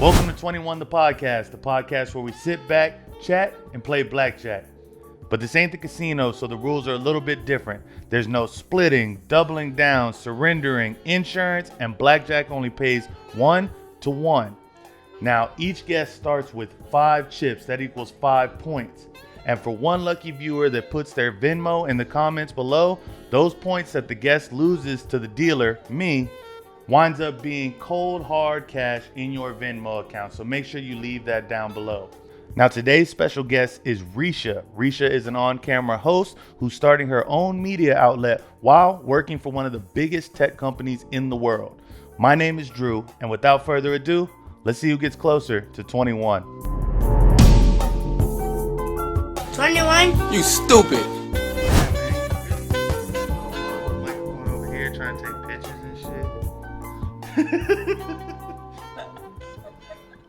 Welcome to 21 the podcast where we sit back, chat, and play blackjack. But this ain't the casino, so the rules are a little bit different. There's no splitting, doubling down, surrendering, insurance, and blackjack only pays 1 to 1. Now, each guest starts with 5 chips. That equals 5 points. And for one lucky viewer that puts their Venmo in the comments below, those points that the guest loses to the dealer, me, winds up being cold hard cash in your Venmo account. So make sure you leave that down below. Now today's special guest is Rheisha. Rheisha is an on-camera host who's starting her own media outlet while working for one of the biggest tech companies in the world. My name is Drew, and without further ado, let's see who gets closer to 21. 21? You stupid. Microphone over here trying to take pictures and shit.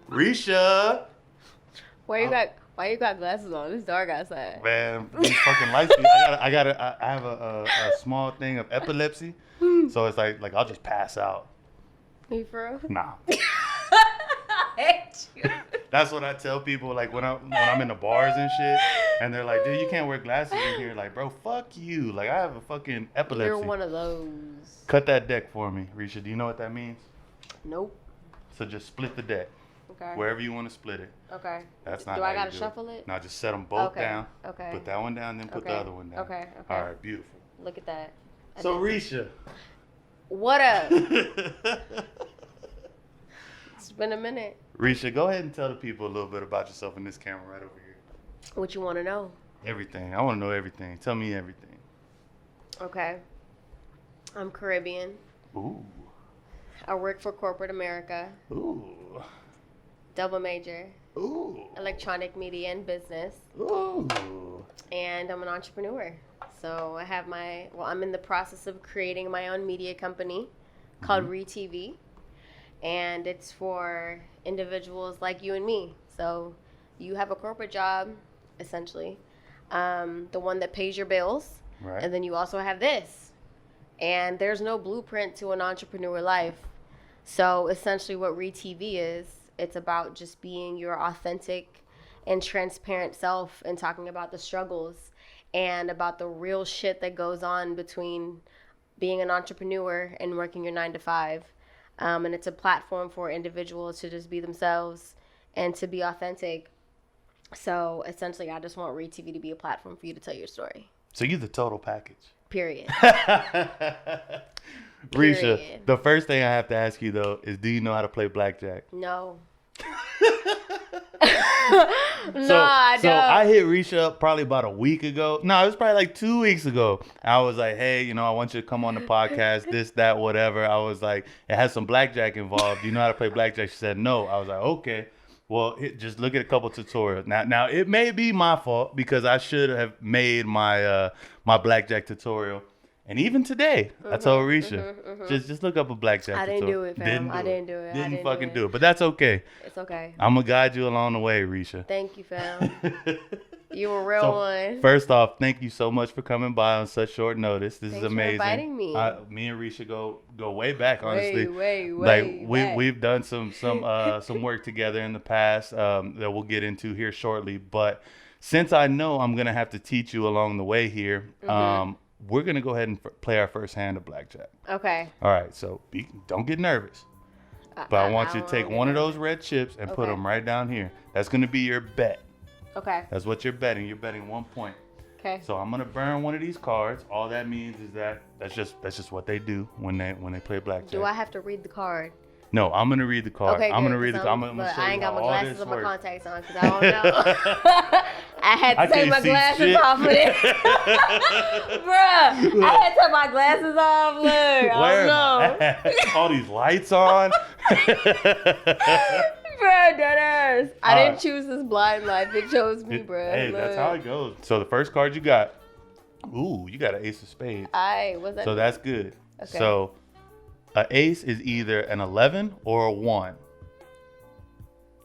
Risha. Why you got glasses on? It's dark outside. Man, these fucking lights. I have a small thing of epilepsy, so it's like I'll just pass out. You for real? Nah. I hate you. That's what I tell people, like when I'm in the bars and shit, and they're like, dude, you can't wear glasses in here. Like, bro, fuck you. Like, I have a fucking epilepsy. You're one of those. Cut that deck for me, Risha. Do you know what that means? Nope. So just split the deck. Okay. Wherever you want to split it. Okay. That's not. Do how I gotta you do shuffle it? No, just set them both Okay. down. Okay. Put that one down, then put the other one down. Okay. All right, beautiful. Look at that. So Risha. What up? It's been a minute. Risha, go ahead and tell the people a little bit about yourself in this camera right over here. What you want to know? Everything. I want to know everything. Tell me everything. Okay. I'm Caribbean. Ooh. I work for corporate America. Ooh. Double major. Ooh. Electronic media and business. Ooh. And I'm an entrepreneur. So I'm in the process of creating my own media company called ReTV. And it's for individuals like you and me. So you have a corporate job, essentially, the one that pays your bills. Right. And then you also have this. And there's no blueprint to an entrepreneur life. So essentially what ReTV is, it's about just being your authentic and transparent self and talking about the struggles and about the real shit that goes on between being an entrepreneur and working your 9 to 5. And it's a platform for individuals to just be themselves and to be authentic. So essentially, I just want ReTV to be a platform for you to tell your story. So you're the total package. Period. Risha, the first thing I have to ask you, though, is do you know how to play blackjack? No. I don't. So I hit Risha up probably about a week ago. No, it was probably like 2 weeks ago. I was like, hey, I want you to come on the podcast, this, that, whatever. I was like, it has some blackjack involved. Do you know how to play blackjack? She said, no. I was like, okay. Well, just look at a couple tutorials. Now it may be my fault because I should have made my my blackjack tutorial. And even today, I told Risha, just look up a blackjack tutorial. I didn't do it, fam. I didn't do it. Didn't fucking do it. But that's okay. It's okay. I'm going to guide you along the way, Risha. Thank you, fam. You a real one. First off, thank you so much for coming by on such short notice. This is amazing. Thanks for inviting me. Me and Risha go way back, honestly. Way back. We've done some work together in the past that we'll get into here shortly. But since I know I'm going to have to teach you along the way here, we're going to go ahead and play our first hand of blackjack. Okay. All right. So don't get nervous. But I want you to take one of those red chips and put them right down here. That's going to be your bet. Okay. That's what you're betting. You're betting 1 point. Okay. So I'm going to burn one of these cards. All that means is that's just what they do when they play blackjack. Do I have to read the card? No, I'm going to read the card. Okay, I'm going to good, read the card. I'm going to show I ain't you got how my all glasses this or my works. contacts on because I don't know. I had to take my glasses shit. off of it. Bruh, I had to take my glasses off. Look, Where I don't know. all these lights on. Bruh, deadass. I didn't choose this blind life. It chose me, bruh. Hey, that's how it goes. So the first card you got, you got an ace of spades. What's that? So that's good. Okay. So an ace is either an 11 or a 1.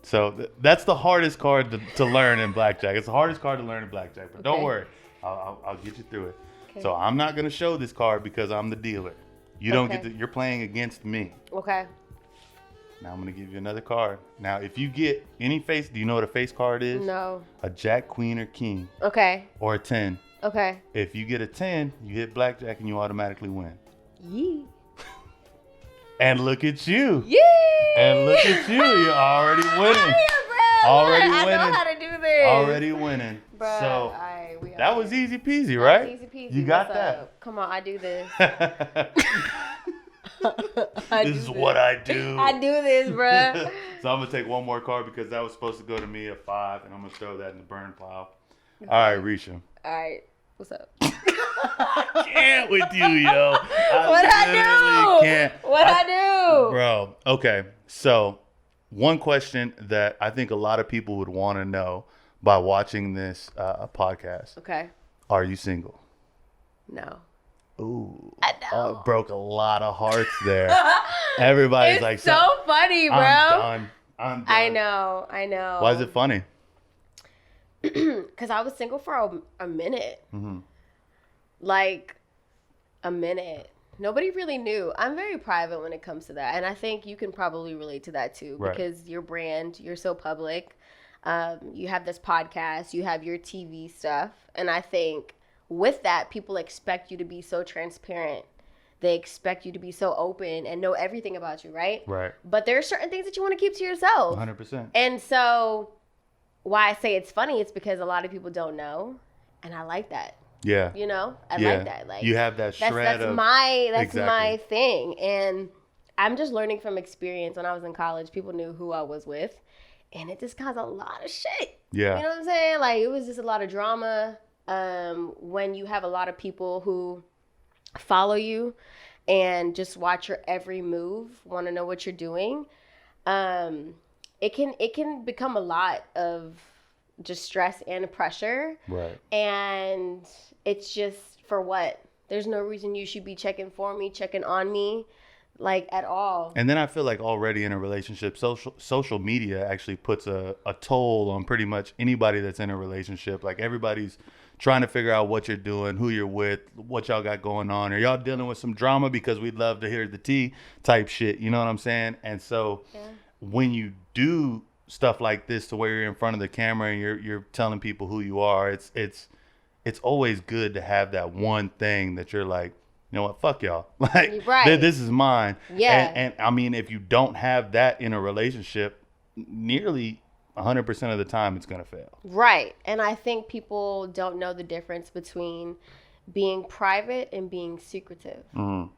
So that's the hardest card to learn in blackjack. It's the hardest card to learn in blackjack. But don't worry, I'll get you through it. Okay. So I'm not gonna show this card because I'm the dealer. You don't get to. You're playing against me. Okay. Now I'm going to give you another card. Now, if you get any face, do you know what a face card is? No. A jack, queen, or king. Okay. Or a 10. Okay. If you get a 10, you hit blackjack and you automatically win. Yee. And look at you. Yee. And look at you. You're already winning. Already winning. I know how to do this. Already winning. Bruh, so we that was easy peasy, right? Easy peasy. You got What's that. up? Come on, I do this. This is what I do. I do this, bruh. So I'm going to take one more card because that was supposed to go to me at 5, and I'm going to throw that in the burn pile. All right, Risha. All right. What's up? I can't with you, yo. What'd I do? Can't. What'd I do? Bro, okay. So one question that I think a lot of people would want to know by watching this podcast. Okay. Are you single? No. Ooh. I know. Broke a lot of hearts there. Everybody's It's like, so funny, bro. I'm done. I know. Why is it funny? Because I was single for a minute. Mm-hmm. Like, a minute. Nobody really knew. I'm very private when it comes to that. And I think you can probably relate to that too. Right. Because your brand, you're so public. You have this podcast. You have your TV stuff. And I think with that, people expect you to be so transparent. They expect you to be so open and know everything about you, right? Right. But there are certain things that you want to keep to yourself. 100%. And so why I say it's funny, it's because a lot of people don't know. And I like that. Yeah. You know, I like that. Like, you have that shred that's of my exactly. my thing. And I'm just learning from experience. When I was in college, people knew who I was with, and it just caused a lot of shit. Yeah. You know what I'm saying? Like, it was just a lot of drama. When you have a lot of people who follow you and just watch your every move, want to know what you're doing, it can become a lot of just stress and pressure. Right. And it's just for what? There's no reason you should be checking for me, checking on me, like, at all. And then I feel like already in a relationship, social media actually puts a toll on pretty much anybody that's in a relationship. Like, everybody's trying to figure out what you're doing, who you're with, what y'all got going on. Are y'all dealing with some drama? Because we'd love to hear the tea type shit. You know what I'm saying? And so when you do stuff like this to where you're in front of the camera and you're telling people who you are, it's always good to have that one thing that you're like, you know what, fuck y'all. Like, right. This is mine. Yeah. And I mean, if you don't have that in a relationship, nearly 100% of the time it's going to fail. Right. And I think people don't know the difference between being private and being secretive. Mm-hmm.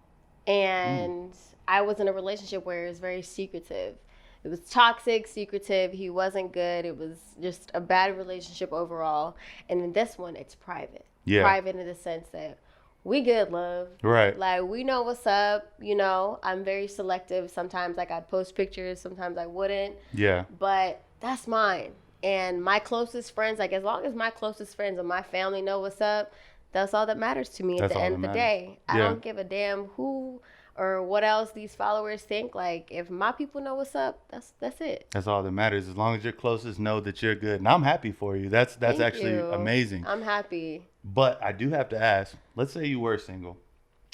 And I was in a relationship where it was very secretive. It was toxic, secretive. He wasn't good. It was just a bad relationship overall. And in this one, it's private. Yeah. Private in the sense that we good, love. Right. Like, we know what's up. You know, I'm very selective. Sometimes, like, I'd post pictures. Sometimes I wouldn't. Yeah. But that's mine. And my closest friends, like, as long as my closest friends and my family know what's up, that's all that matters to me at the end of the day. I don't give a damn who or what else these followers think. Like, if my people know what's up, that's it. That's all that matters. As long as your closest know that you're good. And I'm happy for you. That's Thank actually you. amazing. I'm happy. But I do have to ask, let's say you were single.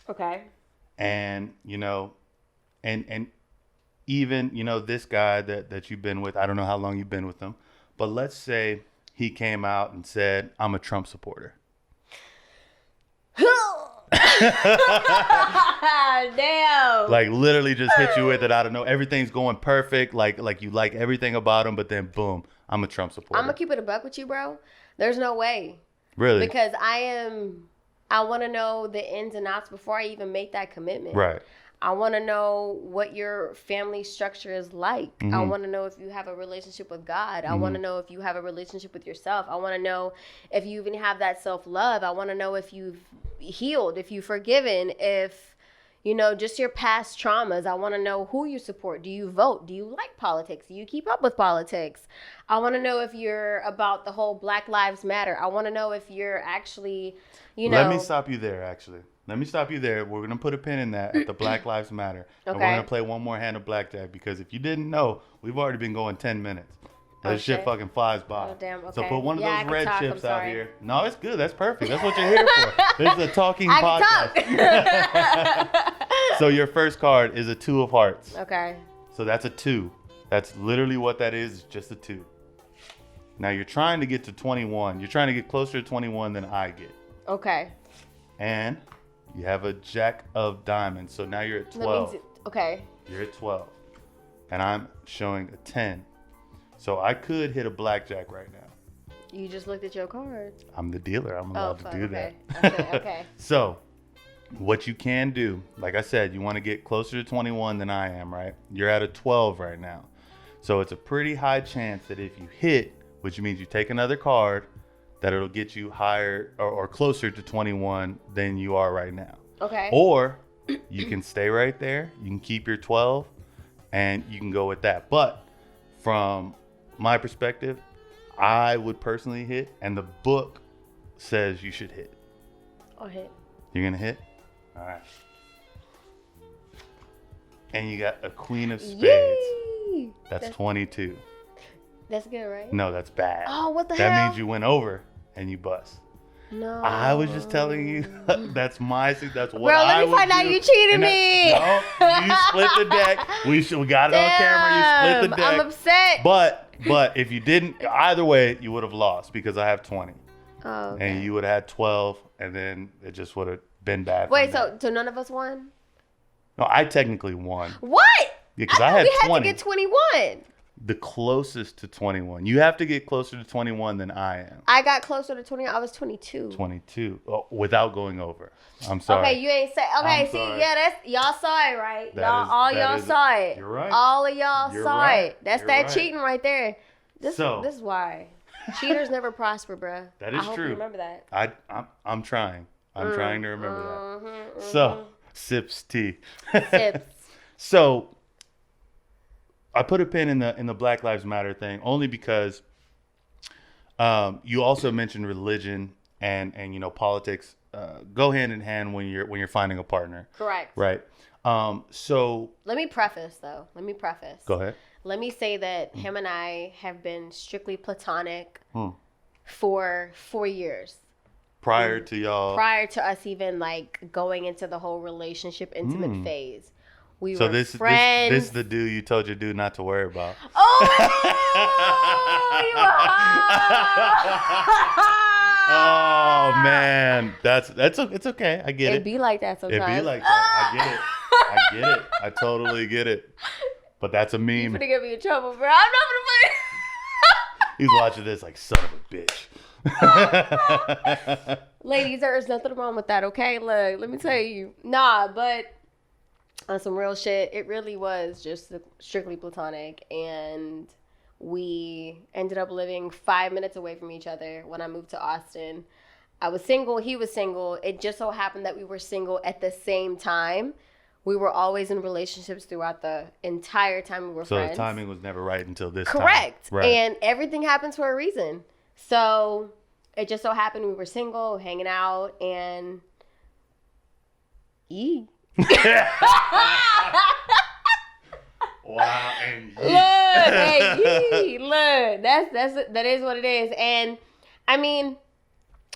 Okay. And, you know, and even, you know, this guy that you've been with, I don't know how long you've been with him, but let's say he came out and said, I'm a Trump supporter. Damn. Like, literally just hit you with it. I don't know. Everything's going perfect. Like you like everything about him, but then boom, I'm a Trump supporter. I'm gonna keep it a buck with you, bro. There's no way. Really? Because I want to know the ins and outs before I even make that commitment. Right. I want to know what your family structure is like. Mm-hmm. I want to know if you have a relationship with God. I want to know if you have a relationship with yourself. I want to know if you even have that self-love. I want to know if you've healed, if you've forgiven, if, you know, just your past traumas. I want to know who you support. Do you vote? Do you like politics? Do you keep up with politics? I want to know if you're about the whole Black Lives Matter. I want to know if you're actually, you know. Let me stop you there, actually. Let me stop you there. We're going to put a pin in that at the Black Lives Matter. And we're going to play one more hand of blackjack because if you didn't know, we've already been going 10 minutes. That shit fucking flies by. Oh, damn, okay. So put one of those red talk, chips out here. No, it's good. That's perfect. That's what you're here for. This is a talking podcast. I can talk. So your first card is a 2 of hearts. Okay. So that's a 2. That's literally what that is, just a 2. Now you're trying to get to 21. You're trying to get closer to 21 than I get. Okay. And you have a jack of diamonds. So now you're at 12. That means okay. You're at 12. And I'm showing a 10. So I could hit a blackjack right now. You just looked at your card. I'm the dealer. I'm allowed to do okay. that. Okay. So what you can do, like I said, you want to get closer to 21 than I am, right? You're at a 12 right now. So it's a pretty high chance that if you hit, which means you take another card, that it'll get you higher or closer to 21 than you are right now. Okay. Or you can stay right there. You can keep your 12 and you can go with that. But from my perspective, I would personally hit, and the book says you should hit. I'll hit. You're going to hit? All right. And you got a queen of spades. Yay! That's 22. That's good, right? No, that's bad. Oh, what the that hell? means you went over and you bust. No. I was just telling you. That's what Bro, let I me would find out do. you cheated And me. No, you split the deck. We got it on camera. You split the deck. I'm upset. But if you didn't, either way, you would have lost because I have 20. Oh, okay. And you would have had 12, and then it just would have been bad. Wait, so none of us won? No, I technically won. What? Because I I thought had we 20. had to get 21. The closest to 21. You have to get closer to 21 than I am. I got closer to 20. I was 22. 22. Oh, without going over. I'm sorry. Okay, you ain't say. Okay, I'm see, sorry. yeah, that's y'all saw it, right? That Y'all is- saw it. You're right. All of y'all You're saw right. it. That's You're that right. cheating right there. This is why cheaters never prosper, bruh. That is I hope true. You remember that. I'm trying. I'm trying to remember that. Mm-hmm. So, sips tea. Sips. So, I put a pin in the Black Lives Matter thing only because you also mentioned religion and politics go hand in hand when you're finding a partner. Correct. Right. So Let me preface, though. go ahead. Let me say that him and I have been strictly platonic for 4 years. Prior to y'all. Prior to us even like going into the whole relationship intimate phase. We So were this friends. this is the dude you told your dude not to worry about. Oh man, it's okay. I get it. It be like that sometimes. It be like that. I get it. I totally get it. But that's a You meme. finna get me in trouble, bro. I'm not gonna He's watching this like, son of a bitch. Ladies, there is nothing wrong with that, okay? Look, let me tell you. Nah, but on some real shit, it really was just strictly platonic. And we ended up living 5 minutes away from each other when I moved to Austin. I was single. He was single. It just so happened that we were single at the same time. We were always in relationships throughout the entire time we were friends. So the timing was never right until this time. Correct. Right. And everything happens for a reason. So it just so happened we were single, hanging out, and Wow. And look, hey, look, that is what it is. And I mean,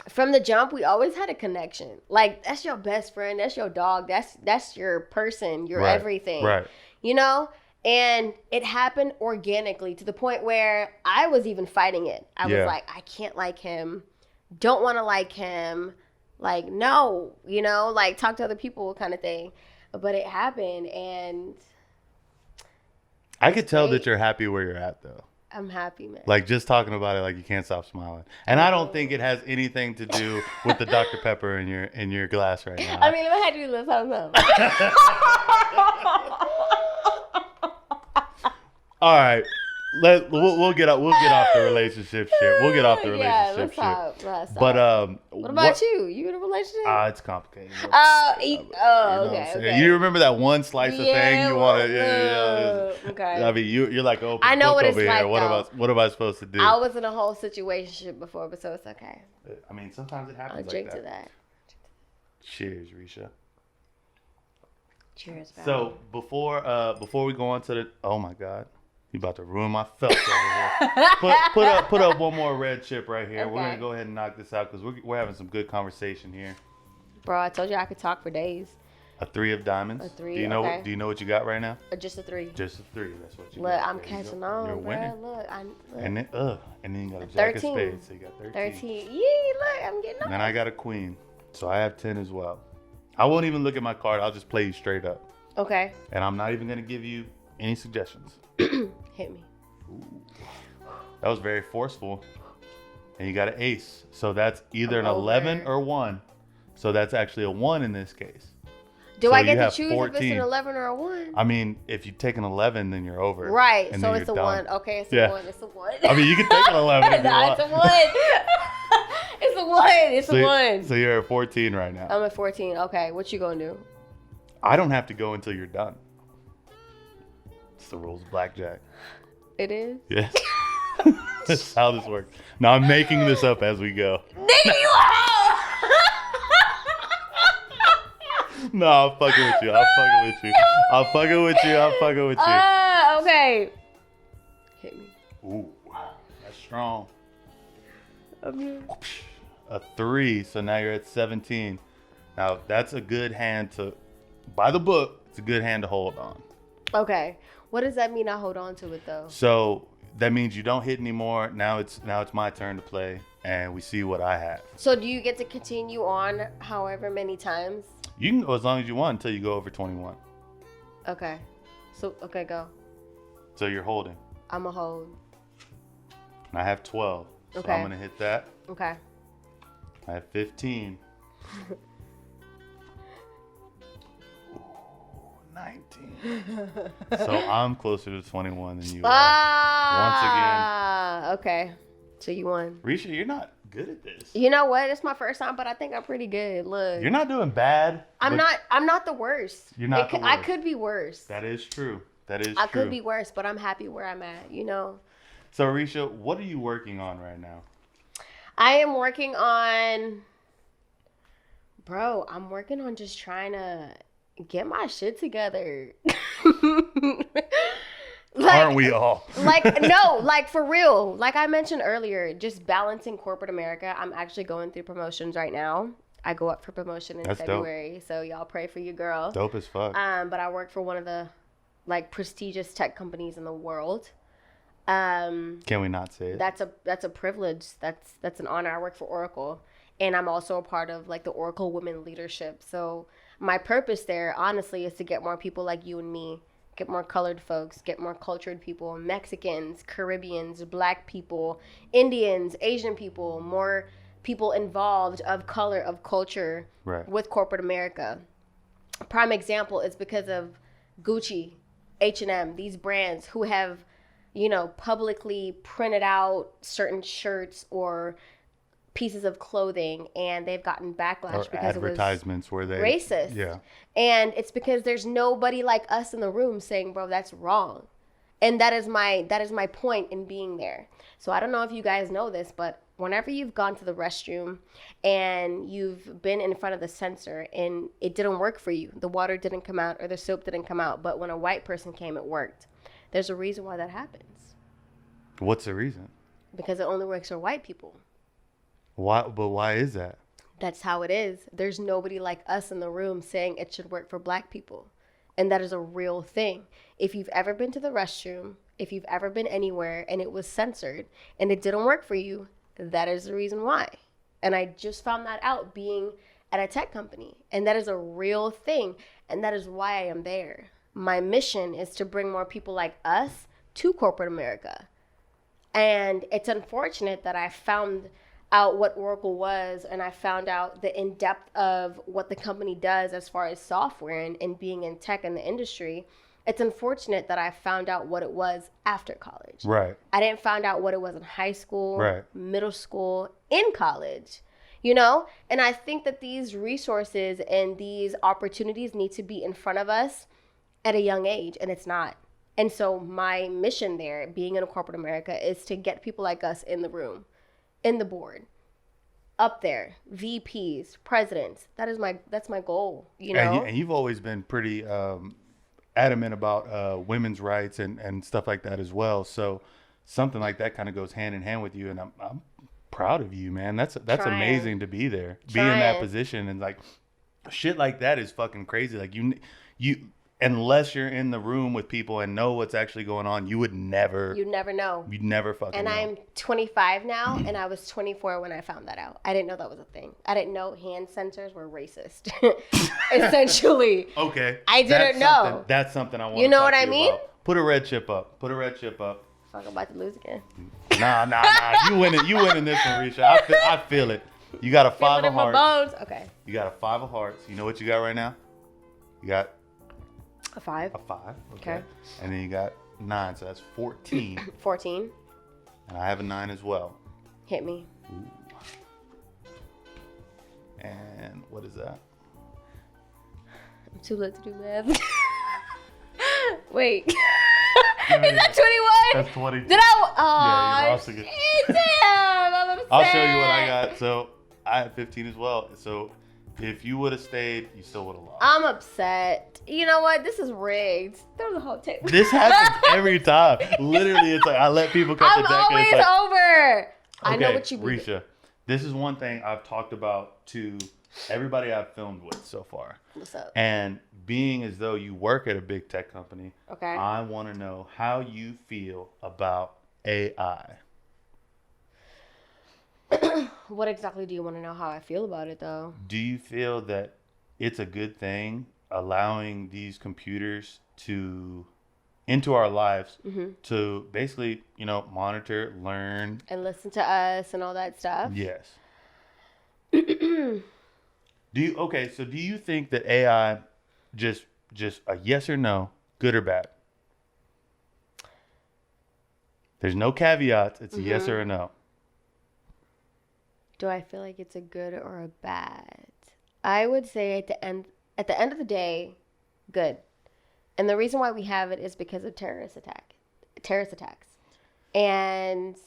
from the jump, we always had a connection. Like, that's your best friend, that's your dog, that's your person, your Right, everything. right. You know? And it happened organically to the point where I was even fighting it. I was like, I can't like him, don't want to like him, like, no, like talk to other people kind of thing. But it happened, and I could tell great. that you're happy where you're at, though. I'm happy, man. Like, just talking about it, like, you can't stop smiling. And I don't think it has anything to do with the Dr. Pepper in your glass right now. I mean, if I had to do this, I don't know. All right. We'll get off the relationship shit. We'll get off the Yeah, relationship let's shit. stop. But What about you? You in a relationship? It's complicated. Okay, You know what I'm okay. saying? You remember that one slice of thing you want to? Okay. I mean, you're like open I know book what it's over here. like, What am I supposed to do? I was in a whole situation before, but so it's okay. I mean, sometimes it I'll happens drink like to that. that. Cheers, Risha. Cheers, man. So before we go on to the, oh my God, you about to ruin my felt over here. Put up one more red chip right here. We're Okay. gonna go ahead and knock this out because we're having some good conversation here. Bro, I told you I could talk for days. A 3 of diamonds. A 3, Do you know? okay. Do you know what you got right now? Just a 3. Just a 3. That's what you Look, got. I'm There you catching go. on, You're winning. bro. Look. And then you got a jack of 13. spades. So you got 13. 13. Yeah, look, I'm getting on. And then I got a queen. So I have 10 as well. I won't even look at my card. I'll just play you straight up. Okay. And I'm not even going to give you any suggestions. Hit me. Ooh. That was very forceful. And you got an ace. So that's either I'm an 11 over. or 1. So that's actually a 1 in this case. Do So I you get to have choose if it's 14. an 11 or a 1? I mean, if you take an 11, then you're over. Right. And So then it's a you're 1. done. Okay, it's a Yeah. 1. It's a 1. I mean, you can take an 11 if you Nah, want. it's a 1. It's a 1. It's a 1. So you're at 14 right now. I'm at 14. Okay, what you gonna do? I don't have to go until you're done. It's the rules of blackjack. It is? Yes. That's how this works. Now I'm making this up as we go. Nigga, you a hoe! No, I'm fucking with you. I'm fucking with you. I'm fucking with you. I'm fucking with you. Okay. Hit me. Ooh, that's strong. Okay. A 3, so now you're at 17. Now that's a good hand to, by the book, it's a good hand to hold on. Okay. What does that mean I hold on to it though? So that means you don't hit anymore. Now it's my turn to play, and we see what I have. So do you get to continue on however many times? You can go as long as you want until you go over 21. Okay. So, okay, go. So you're holding. I'm a hold. And I have 12. So Okay. I'm going to hit that. Okay. I have 15. Ooh, 19. So I'm closer to 21 than you are. Ah! Okay. So you won. Risha, you're not good at this. You know what? It's my first time, but I think I'm pretty good. Look. You're not doing bad. I'm but not the worst. You're not the I worst. could be worse. That is true. That is I true. could be worse, but I'm happy where I'm at, you know? So, Risha, what are you working on right now? I am working on, bro, I'm working on just trying to get my shit together. Aren't we all? Like for real. Like I mentioned earlier, just balancing corporate America. I'm actually going through promotions right now. I go up for promotion in That's February. Dope. So y'all pray for your girl. Dope as fuck. But I work for one of the like prestigious tech companies in the world. Can we not say it? That's a privilege. That's an honor. I work for Oracle, and I'm also a part of like the Oracle Women Leadership. So my purpose there, honestly, is to get more people like you and me, get more colored folks, get more cultured people, Mexicans, Caribbeans, Black people, Indians, Asian people, more people involved of color, of culture with corporate America. A prime example is because of Gucci, H&M, these brands who have, you know, publicly printed out certain shirts or pieces of clothing, and they've gotten backlash or because advertisements it was where they racist. Yeah. And it's because there's nobody like us in the room saying, bro, that's wrong. And that is my point in being there. So I don't know if you guys know this, but whenever you've gone to the restroom and you've been in front of the sensor and it didn't work for you, the water didn't come out or the soap didn't come out, but when a white person came, it worked. There's a reason why that happens. What's the reason? Because it only works for white people. Why? But why is that? That's how it is. There's nobody like us in the room saying it should work for Black people. And that is a real thing. If you've ever been to the restroom, if you've ever been anywhere and it was censored and it didn't work for you, that is the reason why. And I just found that out being at a tech company. And that is a real thing. And that is why I am there. My mission is to bring more people like us to corporate America. And it's unfortunate that I found out what Oracle was, and I found out the in-depth of what the company does as far as software and being in tech in the industry. It's unfortunate that I found out what it was after college. Right. I didn't find out what it was in high school, right. middle school, in college, you know? And I think that these resources and these opportunities need to be in front of us at a young age, and it's not. And so my mission there, being in corporate America, is to get people like us in the room, in the board, up there, VPs, presidents. That's my goal, you know? And you've always been pretty adamant about women's rights and stuff like that as well. So something like that kind of goes hand in hand with you. And I'm proud of you, man. That's amazing to be there, be in that position and like shit like that is fucking crazy. Like you unless you're in the room with people and know what's actually going on, you'd never know. You'd never fucking and know. I'm 25 now, and I was 24 when I found that out. I didn't know that was a thing. I didn't know hand sensors were racist. Essentially. Okay. I didn't know. That's something I want. You know what I mean? About. Put a red chip up. Fuck, I'm about to lose again. Nah. You winning this one, Risha. I feel it. You got a 5 of hearts. Bones. Okay. You got a 5 of hearts. You know what you got right now? You got a 5. A 5. Okay. And then you got 9, so that's 14. 14. And I have a 9 as well. Hit me. Ooh. And what is that? I'm too lit to do math. Wait. Is that 21? That's 20. Did I? Yeah, you lost again. Damn, I'm upset. I'll show you what I got. So I had 15 as well. So if you would have stayed, you still would have lost. I'm upset. You know what? This is rigged. Throw the whole table. This happens every time. Literally, it's like I let people cut the deck. I'm always like, over. Okay, I know what you mean. Risha, this is one thing I've talked about to everybody I've filmed with so far. What's up? And being as though you work at a big tech company, okay, I want to know how you feel about AI. What exactly do you want to know how I feel about it, though? Do you feel that it's a good thing allowing these computers to into our lives to basically, monitor, learn, and listen to us and all that stuff? Yes. Do you think that AI just a yes or no, good or bad? There's no caveats. It's a yes or a no. Do I feel like it's a good or a bad? I would say at the end of the day, good. And the reason why we have it is because of terrorist attacks. And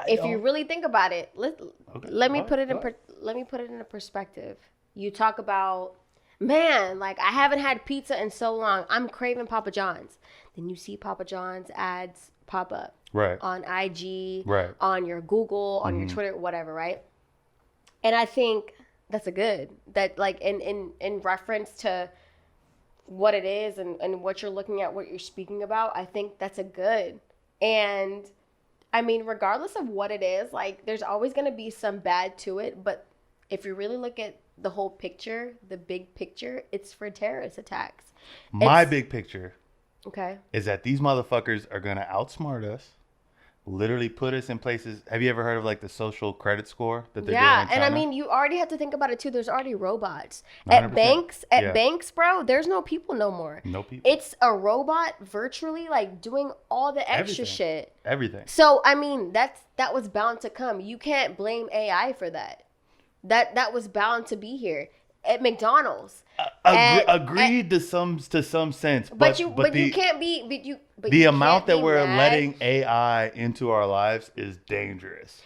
if you really think about it, let me put it in a perspective. You talk about, man, like I haven't had pizza in so long. I'm craving Papa John's. Then you see Papa John's ads pop up. Right. On IG, right. On your Google, on your Twitter, whatever, right? And I think that's that like in reference to what it is and what you're looking at, what you're speaking about, I think that's a good. And I mean, regardless of what it is, like there's always going to be some bad to it. But if you really look at the whole picture, the big picture, it's for terrorist attacks. My big picture is that these motherfuckers are going to outsmart us. Literally put us in places. Have you ever heard of like the social credit score that they're doing in China? And I mean, you already have to think about it too. There's already robots 100%. at banks, bro. There's no people no more. No people. It's a robot virtually like doing all the extra shit. Everything. So I mean, that was bound to come. You can't blame AI for that. That was bound to be here. At McDonald's. Agreed to some sense, but you can't be the amount that we're letting AI into our lives is dangerous.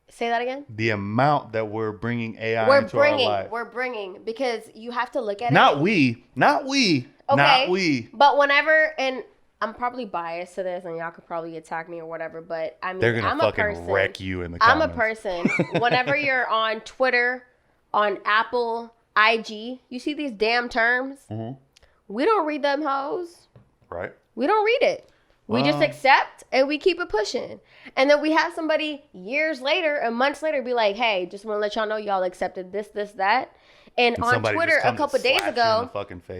Say that again. The amount that we're bringing AI into our lives. We're bringing because you have to look at not it. We. Okay. Not we. But whenever, and I'm probably biased to this, and y'all could probably attack me or whatever. But I mean, they're gonna fucking wreck you in the comments. I'm a person. Whenever you're on Twitter, on Apple, IG, you see these damn terms. We don't read them hoes. Right. We don't read it. We just accept and we keep it pushing. And then we have somebody years later and months later be like, hey, just want to let y'all know y'all accepted this, that. And on Twitter a couple days ago,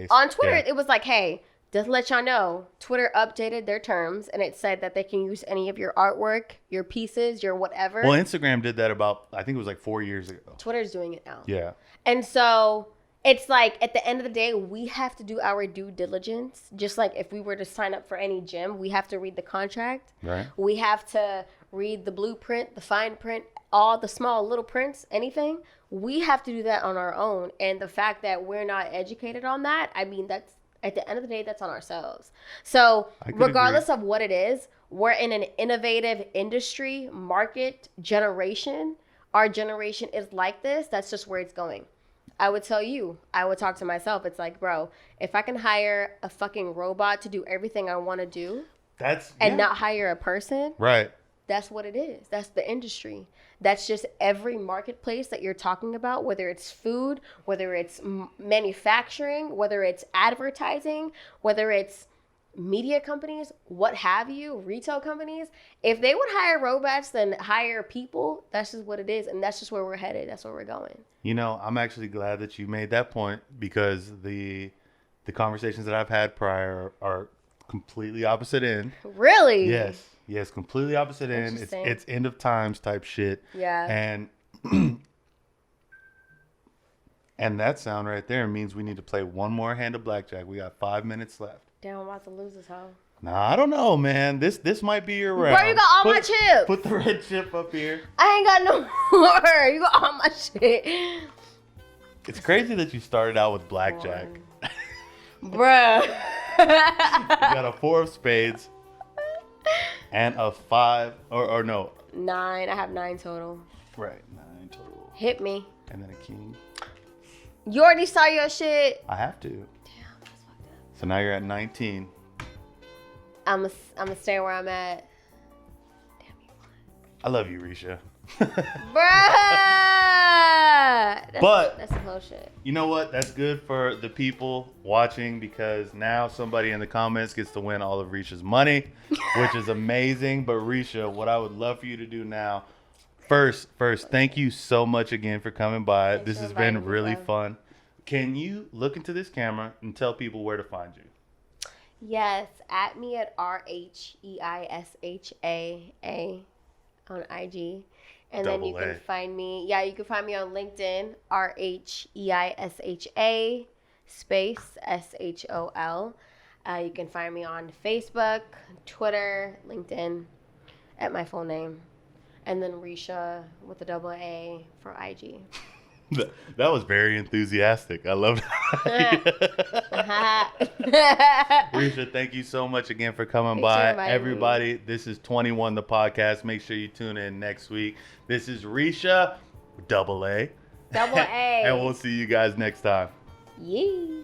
on Twitter, it was like, hey, just let y'all know, Twitter updated their terms and it said that they can use any of your artwork, your pieces, your whatever. Well, Instagram did that about, I think it was like 4 years ago. Twitter's doing it now. Yeah. And so it's like at the end of the day, we have to do our due diligence. Just like if we were to sign up for any gym, we have to read the contract. Right. We have to read the blueprint, the fine print, all the small little prints, anything. We have to do that on our own. And the fact that we're not educated on that, I mean, that's at the end of the day, that's on ourselves. So regardless of what it is, we're in an innovative industry, market, generation. Our generation is like this. That's just where it's going. I would tell you, I would talk to myself. It's like, bro, if I can hire a fucking robot to do everything I want to do not hire a person, right? that's what it is. That's the industry. That's just every marketplace that you're talking about, whether it's food, whether it's manufacturing, whether it's advertising, whether it's media companies, what have you, retail companies. If they would hire robots than hire people, that's just what it is. And that's just where we're headed. That's where we're going. You know, I'm actually glad that you made that point, because the conversations that I've had prior are completely opposite end. Really? Yes, completely opposite end. It's end of times type shit. Yeah. And and that sound right there means we need to play one more hand of blackjack. We got 5 minutes left. Damn, I'm about to lose this hoe. Nah, I don't know, man. This might be your round. Bro, you got all my chips. Put the red chip up here. I ain't got no more. You got all my shit. It's crazy that you started out with blackjack. Bruh. You got a 4 of spades and a 5, or no. 9. I have 9 total. Right, 9 total. Hit me. And then a king. You already saw your shit. I have to. Damn, that's fucked up. So now you're at 19. I'm gonna stay where I'm at. Damn you. I love you, Risha. Bruh! That's some whole shit. You know what? That's good for the people watching, because now somebody in the comments gets to win all of Risha's money, which is amazing. But Risha, what I would love for you to do now, first, thank you so much again for coming by. Thanks this for has been inviting me, really bro. fun. Can you look into this camera and tell people where to find you? Yes, at me at RHEISHAA on IG. And then you can find me, you can find me on LinkedIn, RHEISHA space SHOL. You can find me on Facebook, Twitter, LinkedIn at my full name. And then Risha with a double A for IG. That was very enthusiastic. I love that. Risha, thank you so much again for coming by. Everybody, this is 21 the podcast. Make sure you tune in next week. This is Risha, double A. Double A. And we'll see you guys next time. Yeah.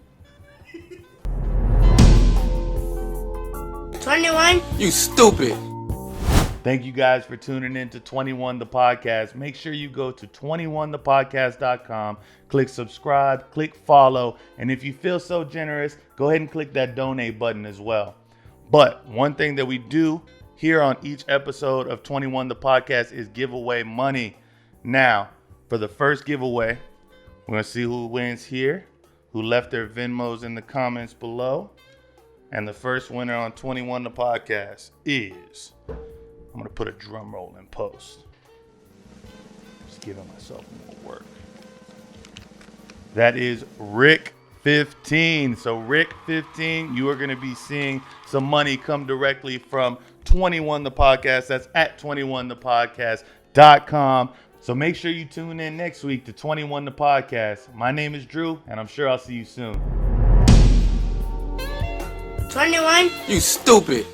21? You stupid. Thank you guys for tuning in to 21 the podcast. Make sure you go to 21thepodcast.com, click subscribe, click follow, and if you feel so generous, go ahead and click that donate button as well. But one thing that we do here on each episode of 21 the podcast is give away money. Now, for the first giveaway, we're going to see who wins here, who left their Venmos in the comments below. And the first winner on 21 the podcast is... I'm going to put a drum roll in post. Just giving myself more work. That is Rick 15. So Rick 15, you are going to be seeing some money come directly from 21 the podcast. That's at 21thepodcast.com. So make sure you tune in next week to 21 the podcast. My name is Drew, and I'm sure I'll see you soon. 21? You stupid.